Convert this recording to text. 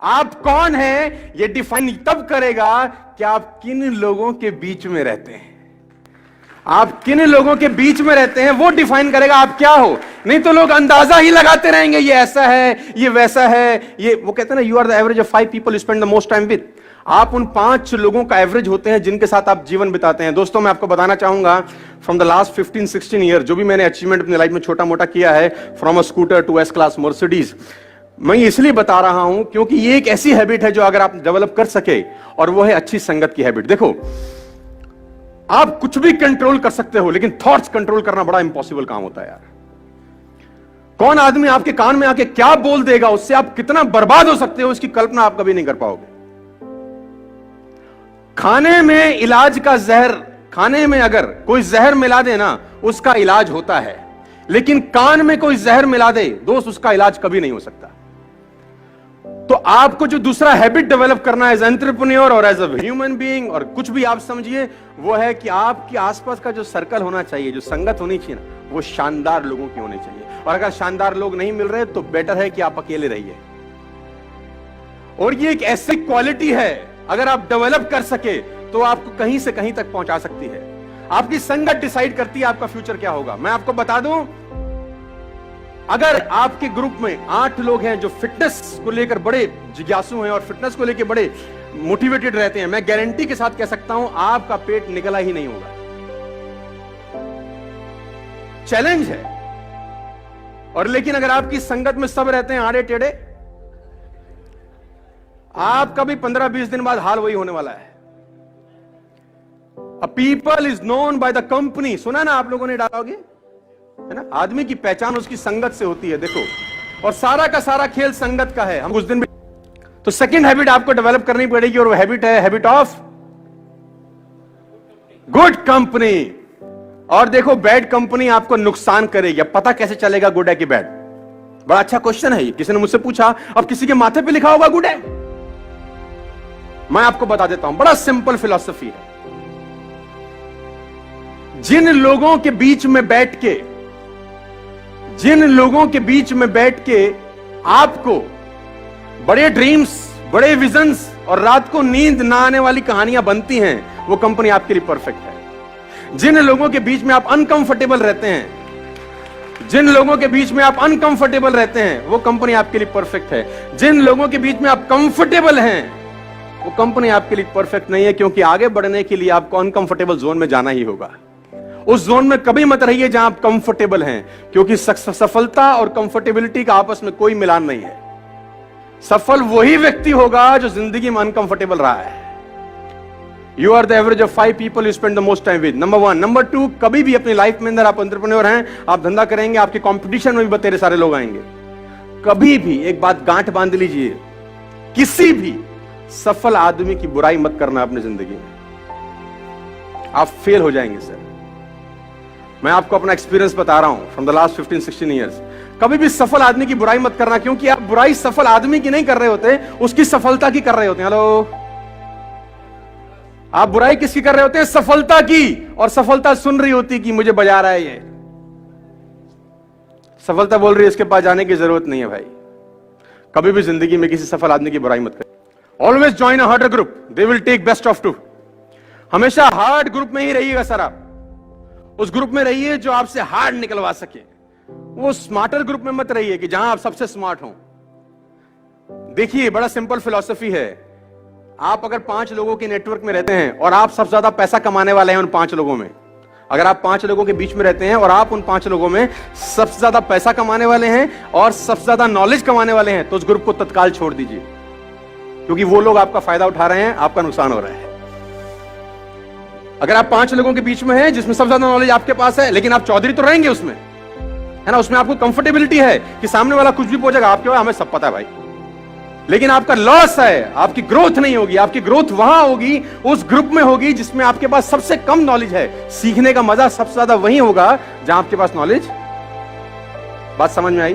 आप कौन हैं ये डिफाइन तब करेगा कि आप किन लोगों के बीच में रहते हैं। आप किन लोगों के बीच में रहते हैं वो डिफाइन करेगा आप क्या हो। नहीं तो लोग अंदाजा ही लगाते रहेंगे, ये ऐसा है, ये वैसा है, ये वो कहते हैं ना, you are the average of 5 people you spend the most time with. आप उन 5 लोगों का एवरेज होते हैं जिनके साथ आप जीवन बिताते हैं। दोस्तों मैं आपको बताना चाहूंगा, फ्रॉम द लास्ट 15-16 ईयर जो भी मैंने अचीवमेंट अपनी लाइफ में छोटा मोटा किया है, from a scooter to S class Mercedes, मैं इसलिए बता रहा हूं क्योंकि ये एक ऐसी हैबिट है जो अगर आप डेवलप कर सके, और वो है अच्छी संगत की हैबिट। देखो, आप कुछ भी कंट्रोल कर सकते हो, लेकिन थॉट्स कंट्रोल करना बड़ा इंपॉसिबल काम होता है यार। कौन आदमी आपके कान में आके क्या बोल देगा, उससे आप कितना बर्बाद हो सकते हो, इसकी कल्पना आप कभी नहीं कर पाओगे। खाने में इलाज का जहर, खाने में अगर कोई जहर मिला दे ना, उसका इलाज होता है, लेकिन कान में कोई जहर मिला दे दोस्त, उसका इलाज कभी नहीं हो सकता। तो आपको जो दूसरा हैबिट डेवलप करना है एज एंटरप्रेन्योर और एज अ ह्यूमन बीइंग, और कुछ भी आप समझिए, वो है कि आपके आसपास का जो सर्कल होना चाहिए, जो संगत होनी चाहिए ना, वो शानदार लोगों की होनी चाहिए। और अगर शानदार लोग नहीं मिल रहे तो बेटर है कि आप अकेले रहिए। और ये एक ऐसी क्वालिटी है, अगर आप डेवलप कर सके तो आपको कहीं से कहीं तक पहुंचा सकती है। आपकी संगत डिसाइड करती है आपका फ्यूचर क्या होगा। मैं आपको बता दूं, अगर आपके ग्रुप में 8 लोग हैं जो फिटनेस को लेकर बड़े जिज्ञासु हैं और फिटनेस को लेकर बड़े मोटिवेटेड रहते हैं, मैं गारंटी के साथ कह सकता हूं आपका पेट निकला ही नहीं होगा। चैलेंज है। और लेकिन अगर आपकी संगत में सब रहते हैं आड़े टेढ़े, आपका भी 15-20 दिन बाद हाल वही होने वाला है। A people is known by the company, सुना ना आप लोगों ने डालोगे, है ना? आदमी की पहचान उसकी संगत से होती है। देखो, और सारा का सारा खेल संगत का है। हम उस दिन भी तो सेकंड हैबिट आपको डेवलप करनी पड़ेगी, और वो हैबिट है हैबिट ऑफ गुड कंपनी। और देखो, बैड कंपनी आपको नुकसान करेगी। अब पता कैसे चलेगा गुड है कि बैड? बड़ा अच्छा क्वेश्चन है ये, किसी ने मुझसे पूछा। अब किसी के माथे पे लिखा होगा गुड है? मैं आपको बता देता हूं, बड़ा सिंपल फिलॉसफी है। जिन लोगों के बीच में बैठ के, जिन लोगों के बीच में बैठ के आपको बड़े ड्रीम्स, बड़े विजन्स और रात को नींद ना आने वाली कहानियां बनती हैं, वो कंपनी आपके लिए परफेक्ट है। जिन लोगों के बीच में आप अनकंफर्टेबल रहते हैं, जिन लोगों के बीच में आप अनकंफर्टेबल रहते हैं, वो कंपनी आपके लिए परफेक्ट है। जिन लोगों के बीच में आप कंफर्टेबल हैं, वो कंपनी आपके लिए परफेक्ट नहीं है, क्योंकि आगे बढ़ने के लिए आपको अनकंफर्टेबल जोन में जाना ही होगा। उस जोन में कभी मत रहिए जहां आप कंफर्टेबल हैं, क्योंकि सफलता और कंफर्टेबिलिटी का आपस में कोई मिलान नहीं है। सफल वही व्यक्ति होगा जो जिंदगी में अनकंफर्टेबल रहा है। You are the average of 5 people you spend the most time with, number 1। Number 2, कभी भी अपनी लाइफ में अंदर आप एंटरप्रेन्योर हैं, आप धंधा करेंगे, आपके कंपटीशन में भी बतेरे सारे लोग आएंगे। कभी भी एक बात गांठ बांध लीजिए, किसी भी सफल आदमी की बुराई मत करना अपनी जिंदगी में, आप फेल हो जाएंगे सर। मैं आपको अपना एक्सपीरियंस बता रहा हूं फ्रॉम द लास्ट 15-16 ईयर्स। कभी भी सफल आदमी की बुराई मत करना, क्योंकि आप बुराई सफल आदमी की नहीं कर रहे होते, उसकी सफलता की कर रहे होते हैं। हेलो, आप बुराई किसकी कर रहे होते हैं? सफलता की। और सफलता सुन रही होती कि मुझे बजा रहा है ये, सफलता बोल रही है इसके पास जाने की जरूरत नहीं है। भाई, कभी भी जिंदगी में किसी सफल आदमी की बुराई मत करें। Always join a harder group, they will take best of 2। हमेशा हार्ड ग्रुप में ही रहिएगा सर। आप उस ग्रुप में रहिए जो आपसे हार्ड निकलवा सके। वो स्मार्टर ग्रुप में मत रहिए कि जहां आप सबसे स्मार्ट हो। देखिए, बड़ा सिंपल फिलॉसफी है। आप अगर 5 लोगों के नेटवर्क में रहते हैं और आप सबसे ज्यादा पैसा कमाने वाले हैं उन 5 लोगों में, अगर आप 5 लोगों के बीच में रहते हैं और आप उन 5 लोगों में सबसे ज्यादा पैसा कमाने वाले हैं और सबसे ज्यादा नॉलेज कमाने वाले हैं, तो उस ग्रुप को तत्काल छोड़ दीजिए, क्योंकि वो लोग आपका फायदा उठा रहे हैं, आपका नुकसान हो रहा है। अगर आप 5 लोगों के बीच में हैं जिसमें सबसे ज्यादा नॉलेज आपके पास है, लेकिन आप चौधरी तो रहेंगे उसमें, है ना, उसमें आपको कंफर्टेबिलिटी है कि सामने वाला कुछ भी पूछेगा, आपके हमें सब पता है भाई, लेकिन आपका लॉस है, आपकी ग्रोथ नहीं होगी। आपकी ग्रोथ वहां होगी, उस ग्रुप में होगी जिसमें आपके पास सबसे कम नॉलेज है। सीखने का मजा सबसे ज्यादा वहीं होगा जहां आपके पास नॉलेज। बात समझ में आई?